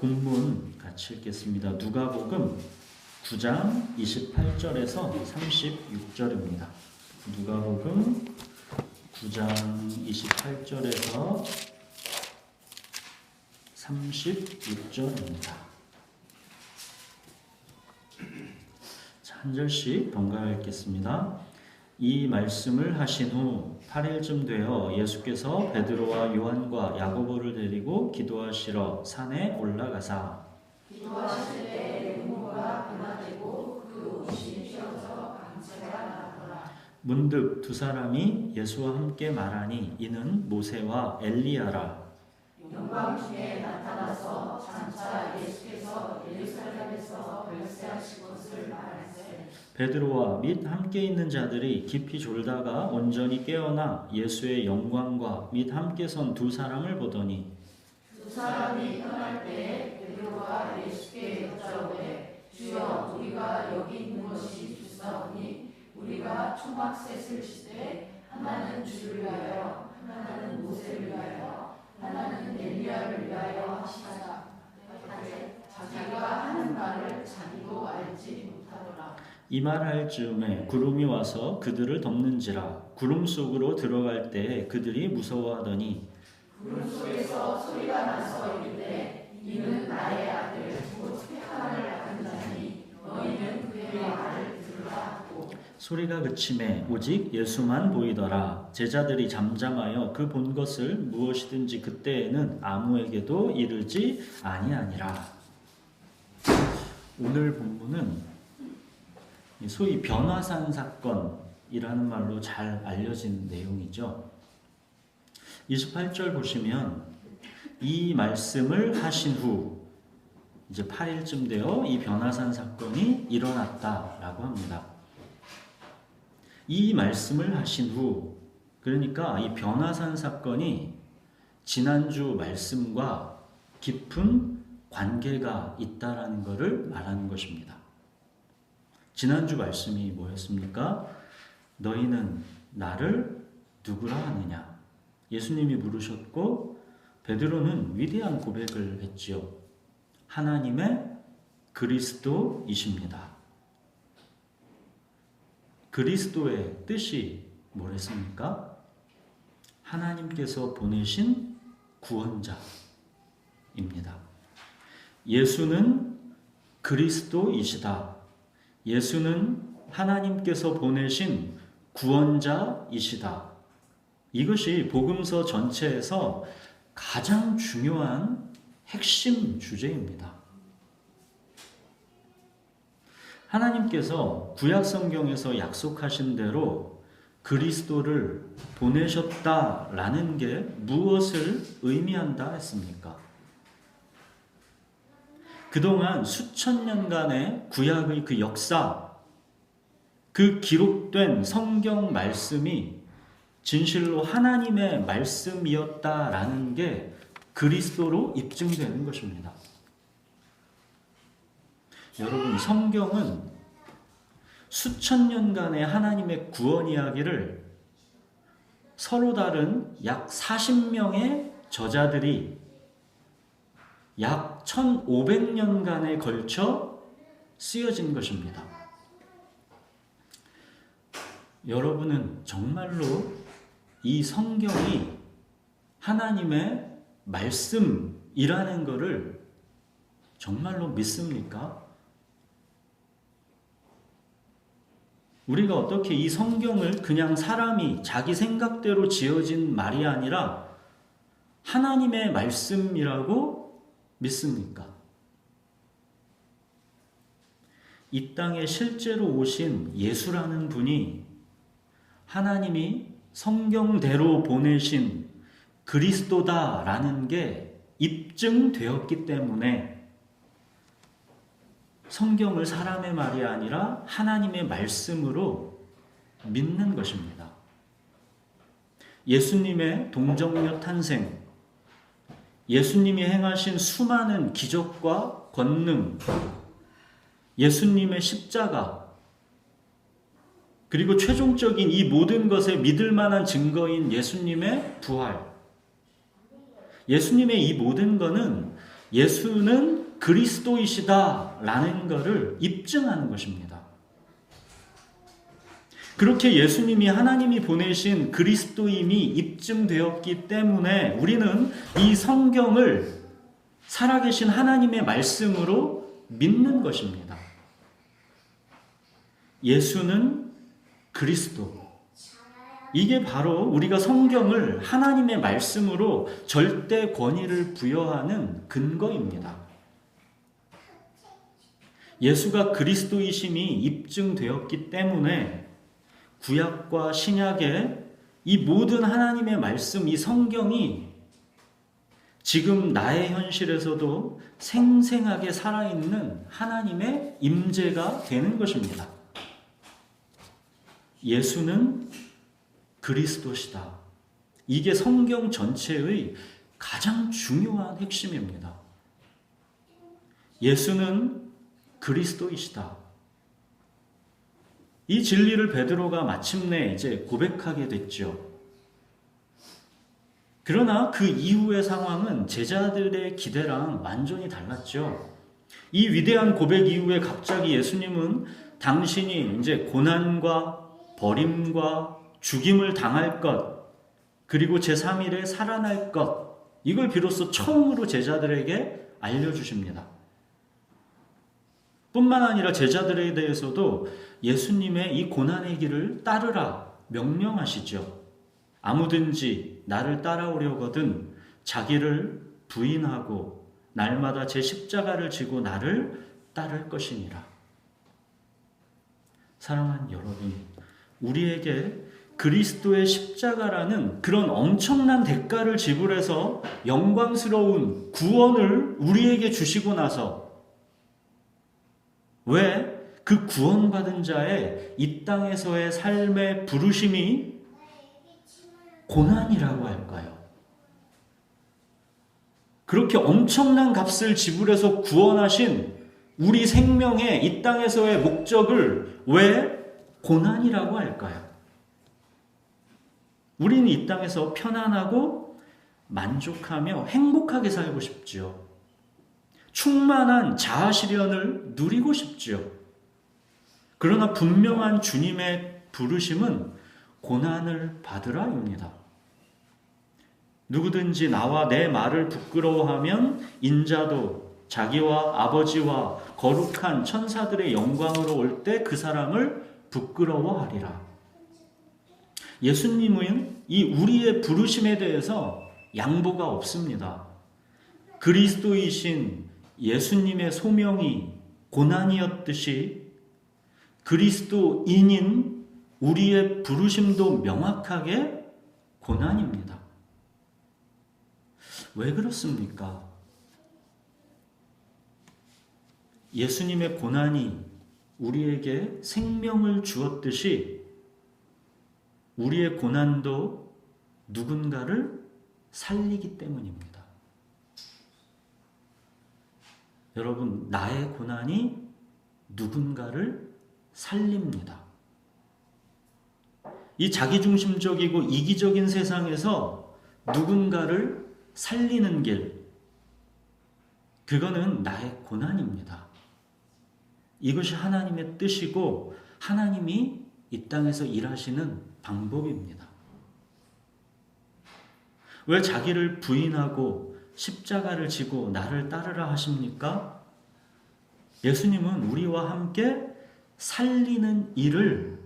본문 같이 읽겠습니다. 누가복음 9장 28절에서 36절입니다. 누가복음 9장 28절에서 36절입니다. 한 절씩 번갈아 읽겠습니다. 이 말씀을 하신 후 8일쯤 되어 예수께서 베드로와 요한과 야고보를 데리고 기도하시러 산에 올라가사 기도하실 때 용모가 변화되고 그 옷이 휘어져 광채가 나더라. 문득 두 사람이 예수와 함께 말하니 이는 모세와 엘리야라. 영광 중에 나타나서 장차 예수께서 예루살렘에서 별세하실 것을 말하세. 베드로와 및 함께 있는 자들이 깊이 졸다가 온전히 깨어나 예수의 영광과 및 함께 선 두 사람을 보더니 두 사람이 떠날 때에 베드로가 예수께 여짜오되 주여 우리가 여기 있는 것이 주사오니 우리가 초막셋을 지되 하나는 주를 위하여 하나는 모세를 위하여 하나는 엘리야를 위하여 하시자. 자기가 하는 말을 자기도 알지 못하더라. 이 말할 즈음에 구름이 와서 그들을 덮는지라. 구름 속으로 들어갈 때에 그들이 무서워하더니 구름 속에서 소리가 나서 이르되 이는 나의 아들 곧 택함을 받은 자니 너희는 그의 말을 들으라 하고 소리가 그침에 오직 예수만 보이더라. 제자들이 잠잠하여 그 본 것을 무엇이든지 그때에는 아무에게도 이르지 아니하니라. 오늘 본문은 소위 변화산 사건이라는 말로 잘 알려진 내용이죠. 28절 보시면 이 말씀을 하신 후 이제 8일쯤 되어 이 변화산 사건이 일어났다라고 합니다. 이 말씀을 하신 후, 그러니까 이 변화산 사건이 지난주 말씀과 깊은 관계가 있다라는 것을 말하는 것입니다. 지난주 말씀이 뭐였습니까? 너희는 나를 누구라 하느냐? 예수님이 물으셨고 베드로는 위대한 고백을 했지요. 하나님의 그리스도이십니다. 그리스도의 뜻이 뭐랬습니까? 하나님께서 보내신 구원자입니다. 예수는 그리스도이시다. 예수는 하나님께서 보내신 구원자이시다. 이것이 복음서 전체에서 가장 중요한 핵심 주제입니다. 하나님께서 구약 성경에서 약속하신 대로 그리스도를 보내셨다라는 게 무엇을 의미한다 했습니까? 그동안 수천 년간의 구약의 그 역사, 그 기록된 성경 말씀이 진실로 하나님의 말씀이었다라는 게 그리스도로 입증되는 것입니다. 여러분, 성경은 수천 년간의 하나님의 구원 이야기를 서로 다른 약 40명의 저자들이 약 1500년간에 걸쳐 쓰여진 것입니다. 여러분은 정말로 이 성경이 하나님의 말씀이라는 것을 정말로 믿습니까? 우리가 어떻게 이 성경을 그냥 사람이 자기 생각대로 지어진 말이 아니라 하나님의 말씀이라고 믿습니까? 이 땅에 실제로 오신 예수라는 분이 하나님이 성경대로 보내신 그리스도다라는 게 입증되었기 때문에 성경을 사람의 말이 아니라 하나님의 말씀으로 믿는 것입니다. 예수님의 동정녀 탄생, 예수님이 행하신 수많은 기적과 권능, 예수님의 십자가, 그리고 최종적인 이 모든 것에 믿을 만한 증거인 예수님의 부활. 예수님의 이 모든 것은 예수는 그리스도이시다라는 것을 입증하는 것입니다. 그렇게 예수님이 하나님이 보내신 그리스도임이 입증되었기 때문에 우리는 이 성경을 살아계신 하나님의 말씀으로 믿는 것입니다. 예수는 그리스도. 이게 바로 우리가 성경을 하나님의 말씀으로 절대 권위를 부여하는 근거입니다. 예수가 그리스도이심이 입증되었기 때문에 구약과 신약의 이 모든 하나님의 말씀, 이 성경이 지금 나의 현실에서도 생생하게 살아있는 하나님의 임재가 되는 것입니다. 예수는 그리스도시다. 이게 성경 전체의 가장 중요한 핵심입니다. 예수는 그리스도이시다. 이 진리를 베드로가 마침내 이제 고백하게 됐죠. 그러나 그 이후의 상황은 제자들의 기대랑 완전히 달랐죠. 이 위대한 고백 이후에 갑자기 예수님은 당신이 이제 고난과 버림과 죽임을 당할 것, 그리고 제3일에 살아날 것, 이걸 비로소 처음으로 제자들에게 알려주십니다. 뿐만 아니라 제자들에 대해서도 예수님의 이 고난의 길을 따르라 명령하시죠. 아무든지 나를 따라오려거든 자기를 부인하고 날마다 제 십자가를 지고 나를 따를 것이니라. 사랑하는 여러분, 우리에게 그리스도의 십자가라는 그런 엄청난 대가를 지불해서 영광스러운 구원을 우리에게 주시고 나서 왜 그 구원받은 자의 이 땅에서의 삶의 부르심이 고난이라고 할까요? 그렇게 엄청난 값을 지불해서 구원하신 우리 생명의 이 땅에서의 목적을 왜 고난이라고 할까요? 우리는 이 땅에서 편안하고 만족하며 행복하게 살고 싶지요. 충만한 자아실현을 누리고 싶지요. 그러나 분명한 주님의 부르심은 고난을 받으라입니다. 누구든지 나와 내 말을 부끄러워하면 인자도 자기와 아버지와 거룩한 천사들의 영광으로 올 때 그 사람을 부끄러워하리라. 예수님은 이 우리의 부르심에 대해서 양보가 없습니다. 그리스도이신 예수님의 소명이 고난이었듯이 그리스도인인 우리의 부르심도 명확하게 고난입니다. 왜 그렇습니까? 예수님의 고난이 우리에게 생명을 주었듯이 우리의 고난도 누군가를 살리기 때문입니다. 여러분, 나의 고난이 누군가를 살립니다. 이 자기중심적이고 이기적인 세상에서 누군가를 살리는 길, 그거는 나의 고난입니다. 이것이 하나님의 뜻이고 하나님이 이 땅에서 일하시는 방법입니다. 왜 자기를 부인하고 십자가를 지고 나를 따르라 하십니까? 예수님은 우리와 함께 살리는 일을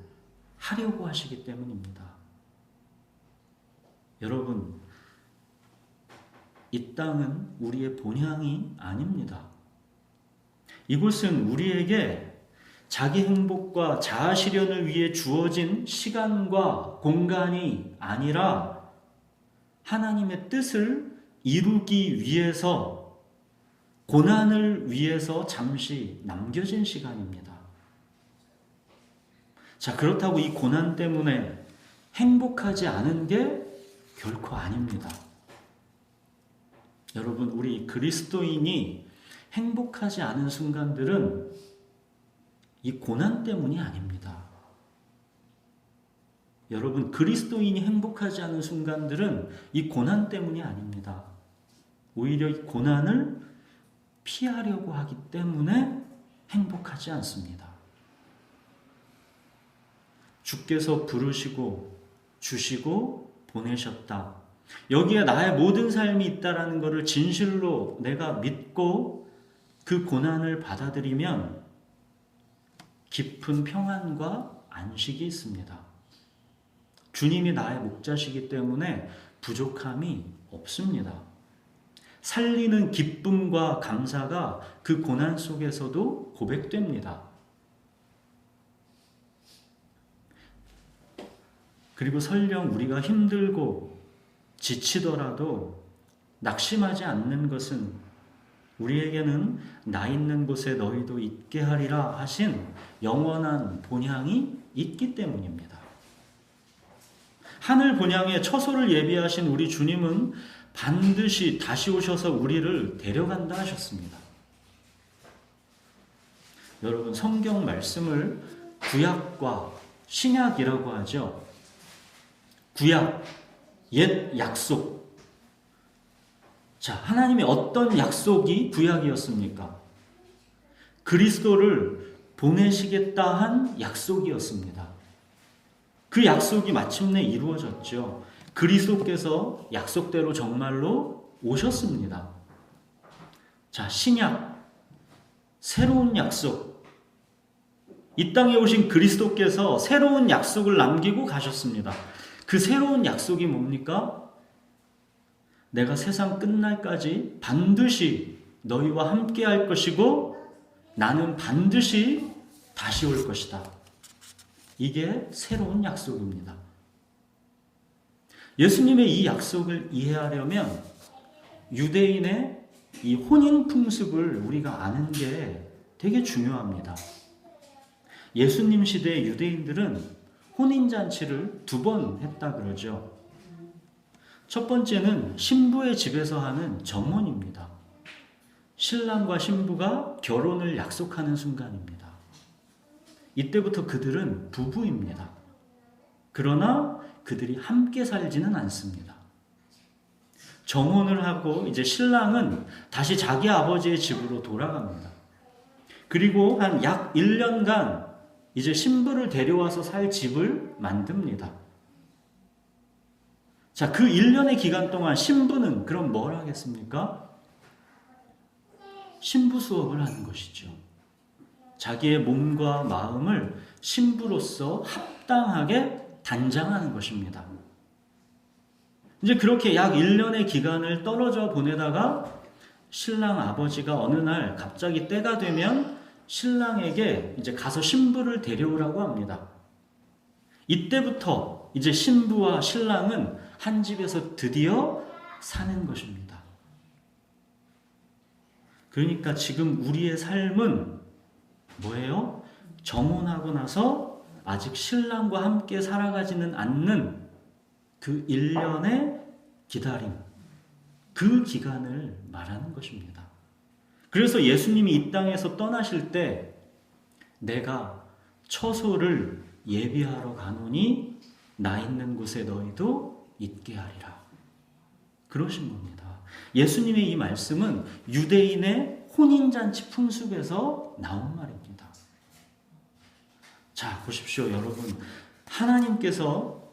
하려고 하시기 때문입니다. 여러분, 이 땅은 우리의 본향이 아닙니다. 이곳은 우리에게 자기 행복과 자아 실현을 위해 주어진 시간과 공간이 아니라 하나님의 뜻을 이루기 위해서, 고난을 위해서 잠시 남겨진 시간입니다. 자, 그렇다고 이 고난 때문에 행복하지 않은 게 결코 아닙니다. 여러분, 우리 그리스도인이 행복하지 않은 순간들은 이 고난 때문이 아닙니다. 여러분, 그리스도인이 행복하지 않은 순간들은 이 고난 때문이 아닙니다. 오히려 이 고난을 피하려고 하기 때문에 행복하지 않습니다. 주께서 부르시고 주시고 보내셨다. 여기에 나의 모든 삶이 있다라는 것을 진실로 내가 믿고 그 고난을 받아들이면 깊은 평안과 안식이 있습니다. 주님이 나의 목자시기 때문에 부족함이 없습니다. 살리는 기쁨과 감사가 그 고난 속에서도 고백됩니다. 그리고 설령 우리가 힘들고 지치더라도 낙심하지 않는 것은 우리에게는 나 있는 곳에 너희도 있게 하리라 하신 영원한 본향이 있기 때문입니다. 하늘 본향에 처소를 예비하신 우리 주님은 반드시 다시 오셔서 우리를 데려간다 하셨습니다. 여러분, 성경 말씀을 구약과 신약이라고 하죠. 구약, 옛 약속. 자, 하나님의 어떤 약속이 구약이었습니까? 그리스도를 보내시겠다 한 약속이었습니다. 그 약속이 마침내 이루어졌죠. 그리스도께서 약속대로 정말로 오셨습니다. 자, 신약, 새로운 약속. 이 땅에 오신 그리스도께서 새로운 약속을 남기고 가셨습니다. 그 새로운 약속이 뭡니까? 내가 세상 끝날까지 반드시 너희와 함께 할 것이고 나는 반드시 다시 올 것이다. 이게 새로운 약속입니다. 예수님의 이 약속을 이해하려면 유대인의 이 혼인 풍습을 우리가 아는 게 되게 중요합니다. 예수님 시대의 유대인들은 혼인잔치를 2번 했다 그러죠. 첫 번째는 신부의 집에서 하는 정혼입니다. 신랑과 신부가 결혼을 약속하는 순간입니다. 이때부터 그들은 부부입니다. 그러나 그들이 함께 살지는 않습니다. 정혼을 하고 이제 신랑은 다시 자기 아버지의 집으로 돌아갑니다. 그리고 한 약 1년간 이제 신부를 데려와서 살 집을 만듭니다. 자, 그 1년의 기간 동안 신부는 그럼 뭘 하겠습니까? 신부 수업을 하는 것이죠. 자기의 몸과 마음을 신부로서 합당하게 단장하는 것입니다. 이제 그렇게 약 1년의 기간을 떨어져 보내다가 신랑 아버지가 어느 날 갑자기 때가 되면 신랑에게 이제 가서 신부를 데려오라고 합니다. 이때부터 이제 신부와 신랑은 한 집에서 드디어 사는 것입니다. 그러니까 지금 우리의 삶은 뭐예요? 정혼하고 나서 아직 신랑과 함께 살아가지는 않는 그 1년의 기다림, 그 기간을 말하는 것입니다. 그래서 예수님이 이 땅에서 떠나실 때 내가 처소를 예비하러 가노니 나 있는 곳에 너희도 있게 하리라. 그러신 겁니다. 예수님의 이 말씀은 유대인의 혼인잔치 풍습에서 나온 말입니다. 자, 보십시오, 여러분. 하나님께서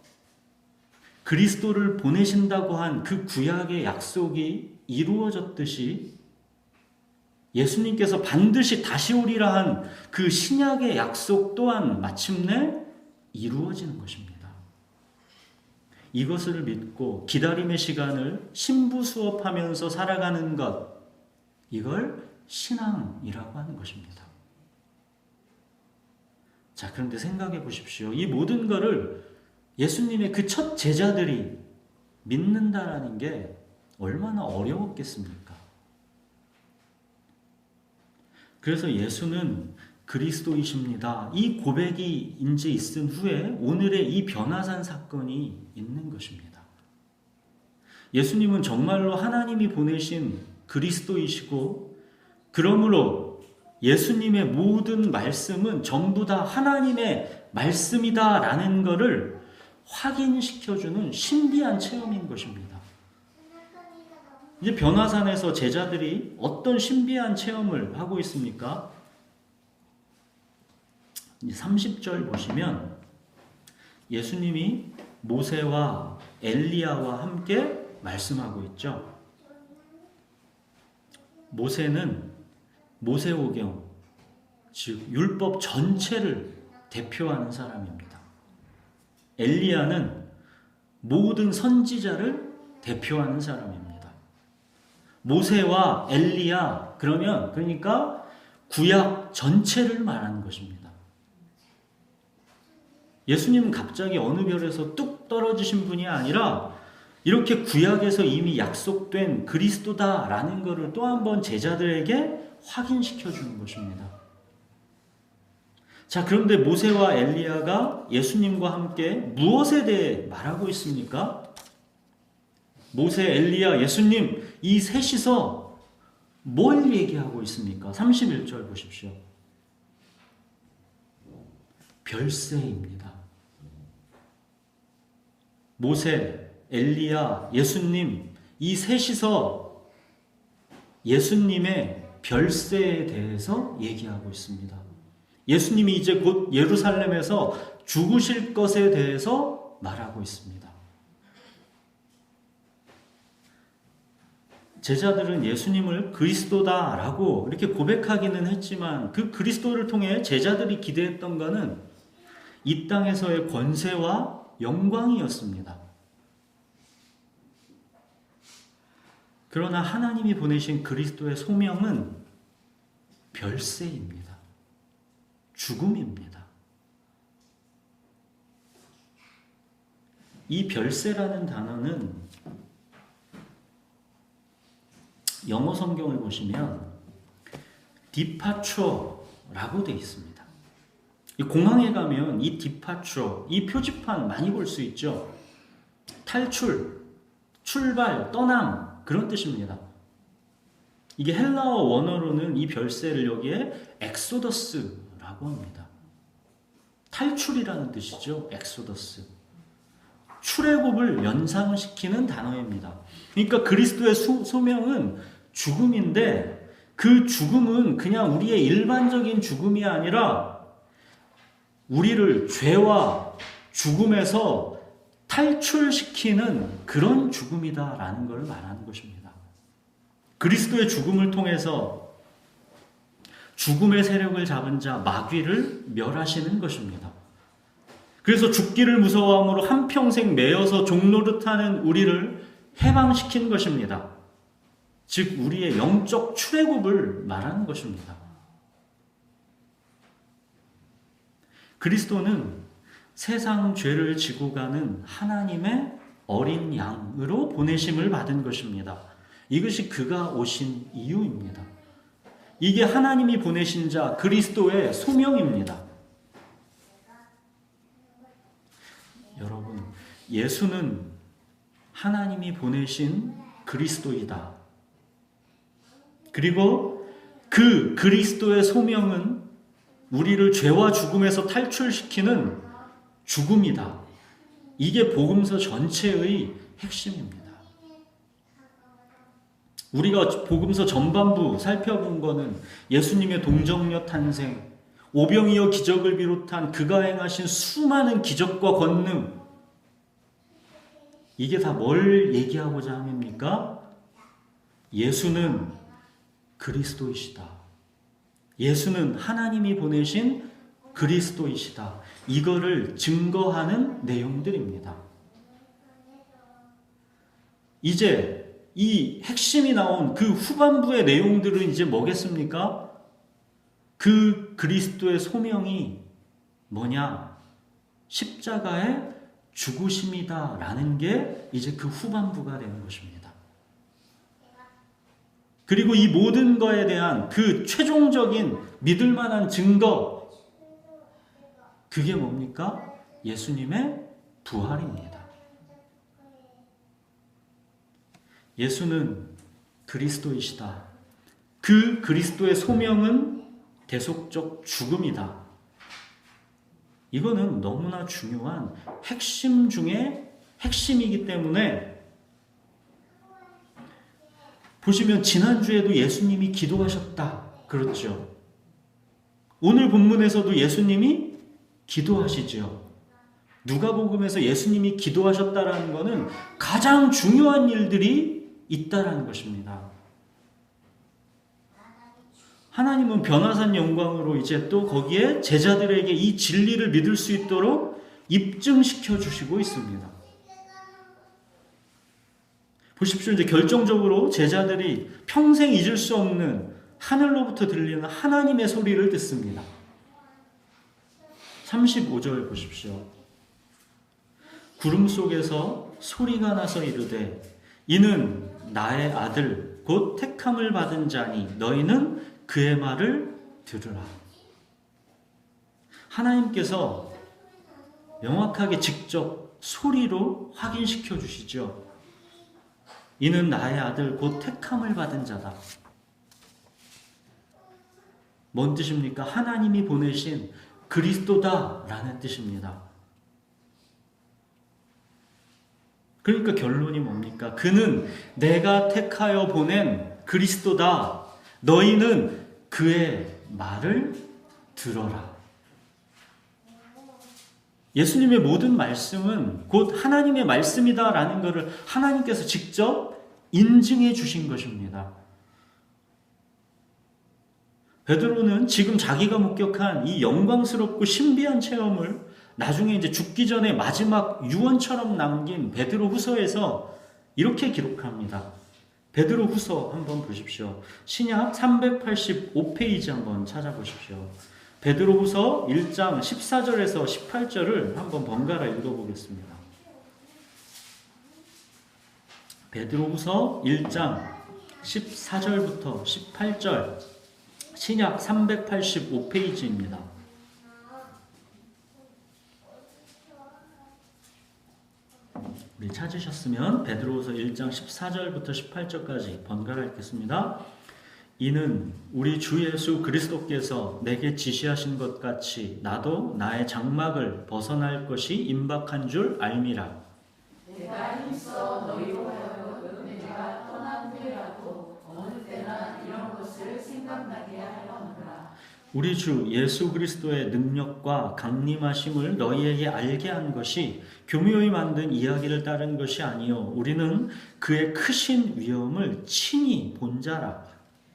그리스도를 보내신다고 한 그 구약의 약속이 이루어졌듯이 예수님께서 반드시 다시 오리라 한 그 신약의 약속 또한 마침내 이루어지는 것입니다. 이것을 믿고 기다림의 시간을 신부 수업하면서 살아가는 것, 이걸 신앙이라고 하는 것입니다. 자, 그런데 생각해 보십시오. 이 모든 것을 예수님의 그 첫 제자들이 믿는다라는 게 얼마나 어려웠겠습니까? 그래서 예수는 그리스도이십니다. 이 고백이 이제 있은 후에 오늘의 이 변화산 사건이 있는 것입니다. 예수님은 정말로 하나님이 보내신 그리스도이시고 그러므로 예수님의 모든 말씀은 전부 다 하나님의 말씀이다라는 것을 확인시켜주는 신비한 체험인 것입니다. 이제 변화산에서 제자들이 어떤 신비한 체험을 하고 있습니까? 30절 보시면 예수님이 모세와 엘리야와 함께 말씀하고 있죠. 모세는 모세오경, 즉 율법 전체를 대표하는 사람입니다. 엘리야는 모든 선지자를 대표하는 사람입니다. 모세와 엘리야, 그러니까 구약 전체를 말하는 것입니다. 예수님은 갑자기 어느 별에서 뚝 떨어지신 분이 아니라 이렇게 구약에서 이미 약속된 그리스도다라는 것을 또 한 번 제자들에게 확인시켜 주는 것입니다. 자, 그런데 모세와 엘리야가 예수님과 함께 무엇에 대해 말하고 있습니까? 모세, 엘리야, 예수님 이 셋이서 뭘 얘기하고 있습니까? 31절 보십시오. 별세입니다. 모세, 엘리야, 예수님 이 셋이서 예수님의 별세에 대해서 얘기하고 있습니다. 예수님이 이제 곧 예루살렘에서 죽으실 것에 대해서 말하고 있습니다. 제자들은 예수님을 그리스도다라고 이렇게 고백하기는 했지만 그 그리스도를 통해 제자들이 기대했던 것은 이 땅에서의 권세와 영광이었습니다. 그러나 하나님이 보내신 그리스도의 소명은 별세입니다. 죽음입니다. 이 별세라는 단어는 영어 성경을 보시면 departure라고 되어 있습니다. 공항에 가면 이 departure, 이 표지판 많이 볼 수 있죠. 탈출, 출발, 떠남 그런 뜻입니다. 이게 헬라어 원어로는 이 별세를 여기에 엑소더스라고 합니다. 탈출이라는 뜻이죠. 엑소더스. 출애굽을 연상시키는 단어입니다. 그러니까 그리스도의 소명은 죽음인데 그 죽음은 그냥 우리의 일반적인 죽음이 아니라 우리를 죄와 죽음에서 탈출시키는 그런 죽음이다라는 걸 말하는 것입니다. 그리스도의 죽음을 통해서 죽음의 세력을 잡은 자 마귀를 멸하시는 것입니다. 그래서 죽기를 무서워함으로 한평생 매여서 종노릇하는 우리를 해방시킨 것입니다. 즉 우리의 영적 출애굽을 말하는 것입니다. 그리스도는 세상 죄를 지고 가는 하나님의 어린 양으로 보내심을 받은 것입니다. 이것이 그가 오신 이유입니다. 이게 하나님이 보내신 자 그리스도의 소명입니다. 여러분, 예수는 하나님이 보내신 그리스도이다. 그리고 그 그리스도의 소명은 우리를 죄와 죽음에서 탈출시키는 죽음이다. 이게 복음서 전체의 핵심입니다. 우리가 복음서 전반부 살펴본 거는 예수님의 동정녀 탄생, 오병이어 기적을 비롯한 그가 행하신 수많은 기적과 권능, 이게 다 뭘 얘기하고자 함입니까? 예수는 그리스도이시다. 예수는 하나님이 보내신 그리스도이시다. 이거를 증거하는 내용들입니다. 이제 이 핵심이 나온 그 후반부의 내용들은 이제 뭐겠습니까? 그 그리스도의 소명이 뭐냐? 십자가의 죽으심이다라는 게 이제 그 후반부가 되는 것입니다. 그리고 이 모든 거에 대한 그 최종적인 믿을 만한 증거, 그게 뭡니까? 예수님의 부활입니다. 예수는 그리스도이시다. 그 그리스도의 소명은 대속적 죽음이다. 이거는 너무나 중요한 핵심 중에 핵심이기 때문에 보시면 지난주에도 예수님이 기도하셨다 그렇죠. 오늘 본문에서도 예수님이 기도하시죠. 누가복음에서 예수님이 기도하셨다라는 것은 가장 중요한 일들이 있다라는 것입니다. 하나님은 변화산 영광으로 이제 또 거기에 제자들에게 이 진리를 믿을 수 있도록 입증시켜 주시고 있습니다. 보십시오. 이제 결정적으로 제자들이 평생 잊을 수 없는 하늘로부터 들리는 하나님의 소리를 듣습니다. 35절 보십시오. 구름 속에서 소리가 나서 이르되 이는 나의 아들 곧 택함을 받은 자니 너희는 그의 말을 들으라. 하나님께서 명확하게 직접 소리로 확인시켜 주시죠. 이는 나의 아들 곧 택함을 받은 자다. 뭔 뜻입니까? 하나님이 보내신 그리스도다라는 뜻입니다. 그러니까 결론이 뭡니까? 그는 내가 택하여 보낸 그리스도다. 너희는 그의 말을 들어라. 예수님의 모든 말씀은 곧 하나님의 말씀이다라는 것을 하나님께서 직접 인증해 주신 것입니다. 베드로는 지금 자기가 목격한 이 영광스럽고 신비한 체험을 나중에 이제 죽기 전에 마지막 유언처럼 남긴 베드로 후서에서 이렇게 기록합니다. 베드로 후서 한번 보십시오. 신약 385페이지 한번 찾아보십시오. 베드로 후서 1장 14절에서 18절을 한번 번갈아 읽어보겠습니다. 베드로 후서 1장 14절부터 18절 신약 385페이지입니다. 우리 찾으셨으면 베드로후서 1장 14절부터 18절까지 번갈아 읽겠습니다. 이는 우리 주 예수 그리스도께서 내게 지시하신 것 같이 나도 나의 장막을 벗어날 것이 임박한 줄 알미라. 내가 힘써 너희로 하여금 내가 떠난 후에라도 어느 때나 이런 것을 생각나게 하려느라. 우리 주 예수 그리스도의 능력과 강림하심을 너희에게 알게 한 것이 교묘히 만든 이야기를 따른 것이 아니요 우리는 그의 크신 위엄을 친히 본 자라.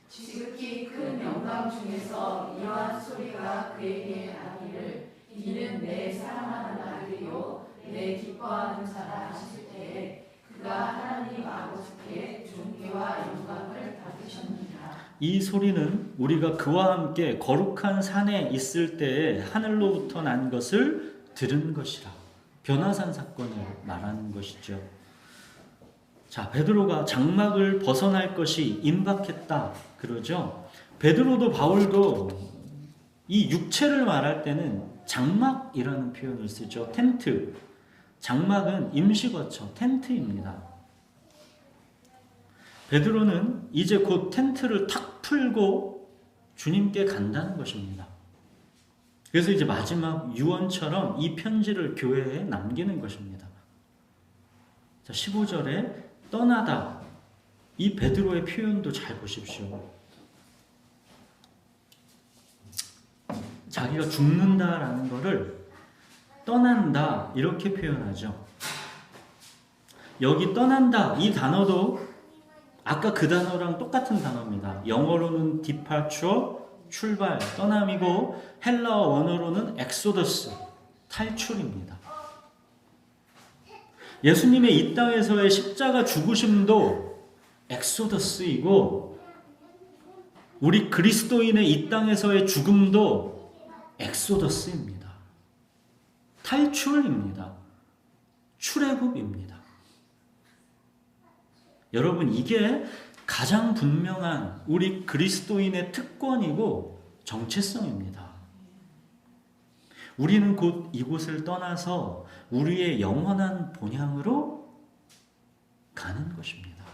지극히 큰 영광 중에서 이러한 소리가 그에게 나기를 이는 내 사랑하는 아들이요 내 기뻐하는 자라 하실 때에 그가 하나님 아버지께 존귀와 영광을 받으셨느니라. 이 소리는 우리가 그와 함께 거룩한 산에 있을 때에 하늘로부터 난 것을 들은 것이라. 변화산 사건을 말하는 것이죠. 자, 베드로가 장막을 벗어날 것이 임박했다 그러죠. 베드로도 바울도 이 육체를 말할 때는 장막이라는 표현을 쓰죠. 텐트. 장막은 임시거처, 텐트입니다. 베드로는 이제 곧 텐트를 탁 풀고 주님께 간다는 것입니다. 그래서 이제 마지막 유언처럼 이 편지를 교회에 남기는 것입니다. 자, 15절에 떠나다. 이 베드로의 표현도 잘 보십시오. 자기가 죽는다라는 것을 떠난다 이렇게 표현하죠. 여기 떠난다 이 단어도 아까 그 단어랑 똑같은 단어입니다. 영어로는 departure, 출발, 떠남이고 헬라어 원어로는 exodus, 탈출입니다. 예수님의 이 땅에서의 십자가 죽으심도 엑소더스이고 우리 그리스도인의 이 땅에서의 죽음도 엑소더스입니다. 탈출입니다. 출애굽입니다. 여러분 이게 가장 분명한 우리 그리스도인의 특권이고 정체성입니다. 우리는 곧 이곳을 떠나서 우리의 영원한 본향으로 가는 것입니다.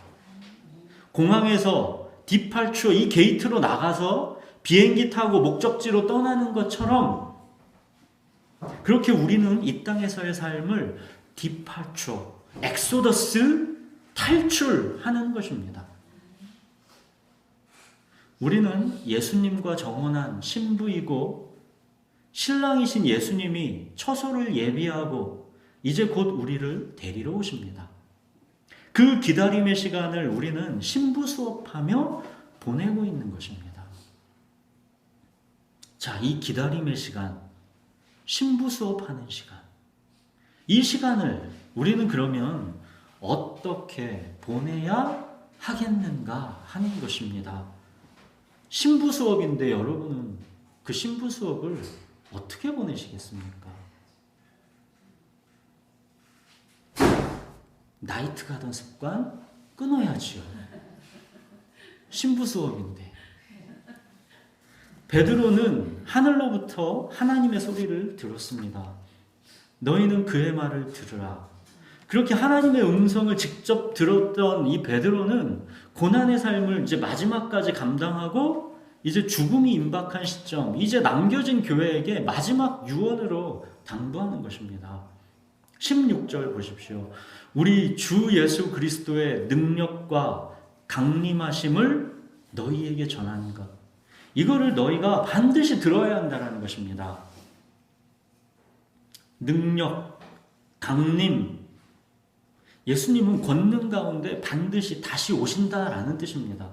공항에서 디팔처 이 게이트로 나가서 비행기 타고 목적지로 떠나는 것처럼 그렇게 우리는 이 땅에서의 삶을 디팔처, 엑소더스, 탈출하는 것입니다. 우리는 예수님과 정혼한 신부이고 신랑이신 예수님이 처소를 예비하고 이제 곧 우리를 데리러 오십니다. 그 기다림의 시간을 우리는 신부 수업하며 보내고 있는 것입니다. 자, 이 기다림의 시간, 신부 수업하는 시간, 이 시간을 우리는 그러면 어떻게 보내야 하겠는가 하는 것입니다. 신부 수업인데 여러분은 그 신부 수업을 어떻게 보내시겠습니까? 나이트 가던 습관 끊어야지요. 신부 수업인데. 베드로는 하늘로부터 하나님의 소리를 들었습니다. 너희는 그의 말을 들으라. 그렇게 하나님의 음성을 직접 들었던 이 베드로는 고난의 삶을 이제 마지막까지 감당하고 이제 죽음이 임박한 시점, 이제 남겨진 교회에게 마지막 유언으로 당부하는 것입니다. 16절 보십시오. 우리 주 예수 그리스도의 능력과 강림하심을 너희에게 전하는 것. 이거를 너희가 반드시 들어야 한다는 것입니다. 능력, 강림. 예수님은 권능 가운데 반드시 다시 오신다라는 뜻입니다.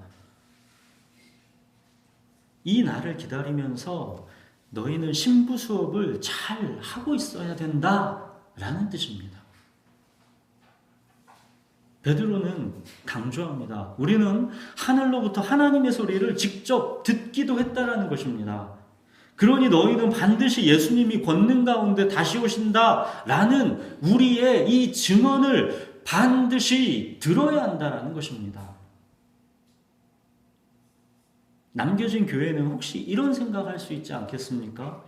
이 날을 기다리면서 너희는 신부 수업을 잘 하고 있어야 된다라는 뜻입니다. 베드로는 강조합니다. 우리는 하늘로부터 하나님의 소리를 직접 듣기도 했다라는 것입니다. 그러니 너희는 반드시 예수님이 권능 가운데 다시 오신다라는 우리의 이 증언을 반드시 들어야 한다라는 것입니다. 남겨진 교회는 혹시 이런 생각할 수 있지 않겠습니까?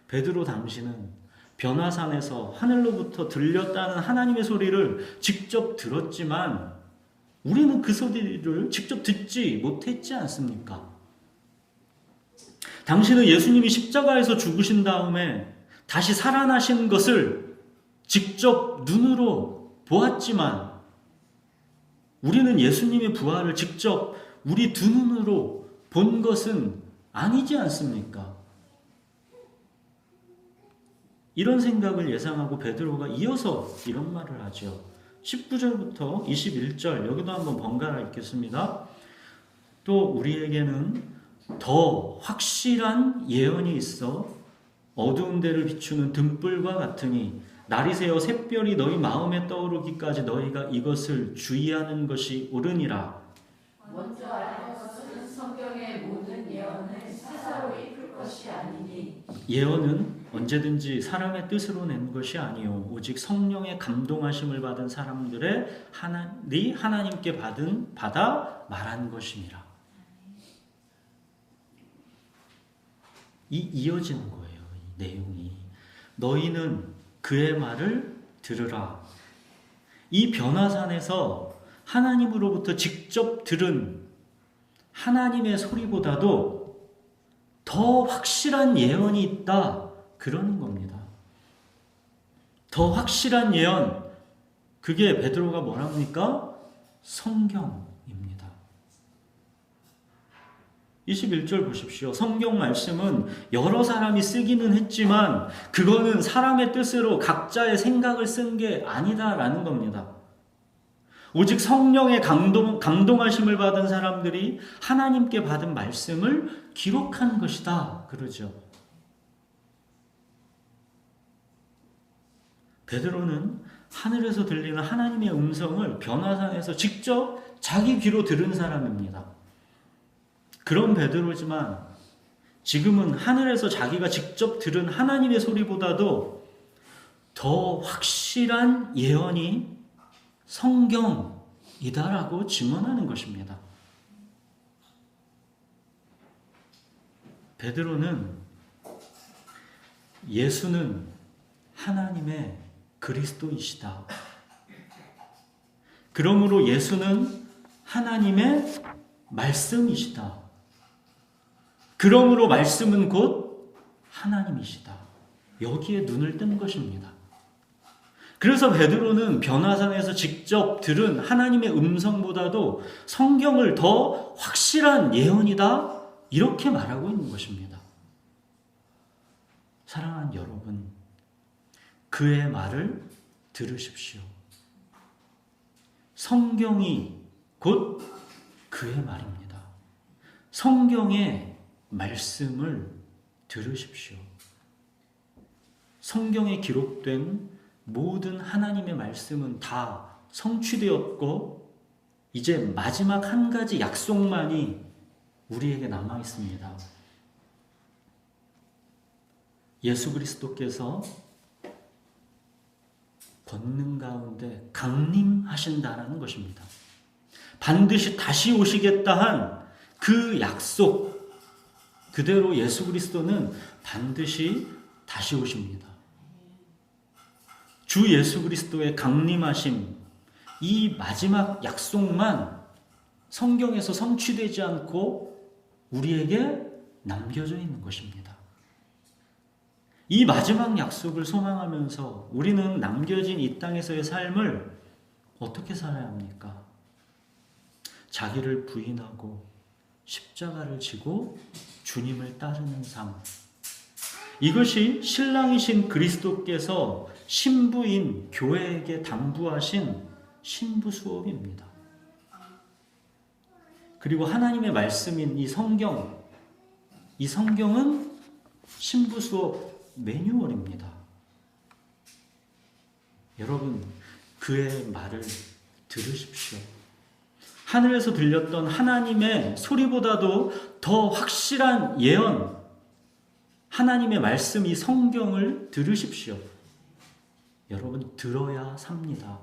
베드로 당신은 변화산에서 하늘로부터 들렸다는 하나님의 소리를 직접 들었지만 우리는 그 소리를 직접 듣지 못했지 않습니까? 당신은 예수님이 십자가에서 죽으신 다음에 다시 살아나신 것을 직접 눈으로 보았지만 우리는 예수님의 부활을 직접 우리 두 눈으로 본 것은 아니지 않습니까? 이런 생각을 예상하고 베드로가 이어서 이런 말을 하죠. 19절부터 21절 여기도 한번 번갈아 읽겠습니다. 또 우리에게는 더 확실한 예언이 있어 어두운 데를 비추는 등불과 같으니 날이 새어 샛별이 너희 마음에 떠오르기까지 너희가 이것을 주의하는 것이 옳으니라. 먼저 알 것은 성경의 모든 예언을 사사로이 풀 것이 아니니 예언은 언제든지 사람의 뜻으로 낸 것이 아니요 오직 성령의 감동하심을 받은 사람들의 하나님께 받아 말한 것이니라. 이어지는 거예요. 이 내용이. 너희는 그의 말을 들으라. 이 변화산에서 하나님으로부터 직접 들은 하나님의 소리보다도 더 확실한 예언이 있다. 그러는 겁니다. 더 확실한 예언. 그게 베드로가 뭐랍니까? 성경입니다. 21절 보십시오. 성경 말씀은 여러 사람이 쓰기는 했지만 그거는 사람의 뜻으로 각자의 생각을 쓴 게 아니다라는 겁니다. 오직 성령의 감동하심을 받은 사람들이 하나님께 받은 말씀을 기록한 것이다. 그러죠. 베드로는 하늘에서 들리는 하나님의 음성을 변화산에서 직접 자기 귀로 들은 사람입니다. 그런 베드로지만 지금은 하늘에서 자기가 직접 들은 하나님의 소리보다도 더 확실한 예언이 성경이다라고 증언하는 것입니다. 베드로는 예수는 하나님의 그리스도이시다. 그러므로 예수는 하나님의 말씀이시다. 그러므로 말씀은 곧 하나님이시다. 여기에 눈을 뜬 것입니다. 그래서 베드로는 변화산에서 직접 들은 하나님의 음성보다도 성경을 더 확실한 예언이다 이렇게 말하고 있는 것입니다. 사랑하는 여러분, 그의 말을 들으십시오. 성경이 곧 그의 말입니다. 성경의 말씀을 들으십시오. 성경에 기록된 모든 하나님의 말씀은 다 성취되었고 이제 마지막 한 가지 약속만이 우리에게 남아 있습니다. 예수 그리스도께서 권능 가운데 강림하신다라는 것입니다. 반드시 다시 오시겠다 한 그 약속 그대로 예수 그리스도는 반드시 다시 오십니다. 주 예수 그리스도의 강림하심, 이 마지막 약속만 성경에서 성취되지 않고 우리에게 남겨져 있는 것입니다. 이 마지막 약속을 소망하면서 우리는 남겨진 이 땅에서의 삶을 어떻게 살아야 합니까? 자기를 부인하고 십자가를 지고 주님을 따르는 삶. 이것이 신랑이신 그리스도께서 신부인 교회에게 당부하신 신부 수업입니다. 그리고 하나님의 말씀인 이 성경은 신부 수업 매뉴얼입니다. 여러분, 그의 말을 들으십시오. 하늘에서 들렸던 하나님의 소리보다도 더 확실한 예언, 하나님의 말씀, 이 성경을 들으십시오. 여러분, 들어야 삽니다.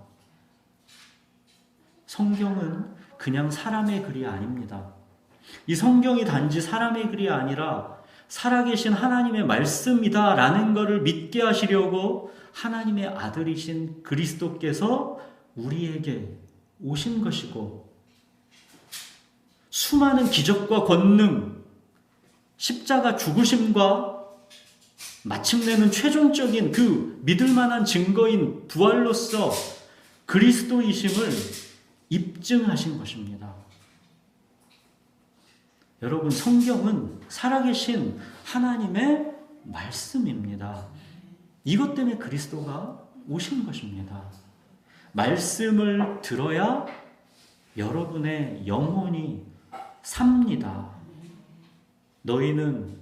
성경은 그냥 사람의 글이 아닙니다. 이 성경이 단지 사람의 글이 아니라 살아계신 하나님의 말씀이다라는 것을 믿게 하시려고 하나님의 아들이신 그리스도께서 우리에게 오신 것이고, 수많은 기적과 권능, 십자가 죽으심과 마침내는 최종적인 그 믿을 만한 증거인 부활로서 그리스도이심을 입증하신 것입니다. 여러분, 성경은 살아계신 하나님의 말씀입니다. 이것 때문에 그리스도가 오신 것입니다. 말씀을 들어야 여러분의 영혼이 삽니다. 너희는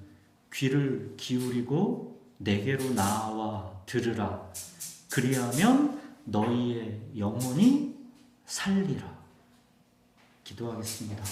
귀를 기울이고 내게로 나와 들으라. 그리하면 너희의 영혼이 살리라. 기도하겠습니다.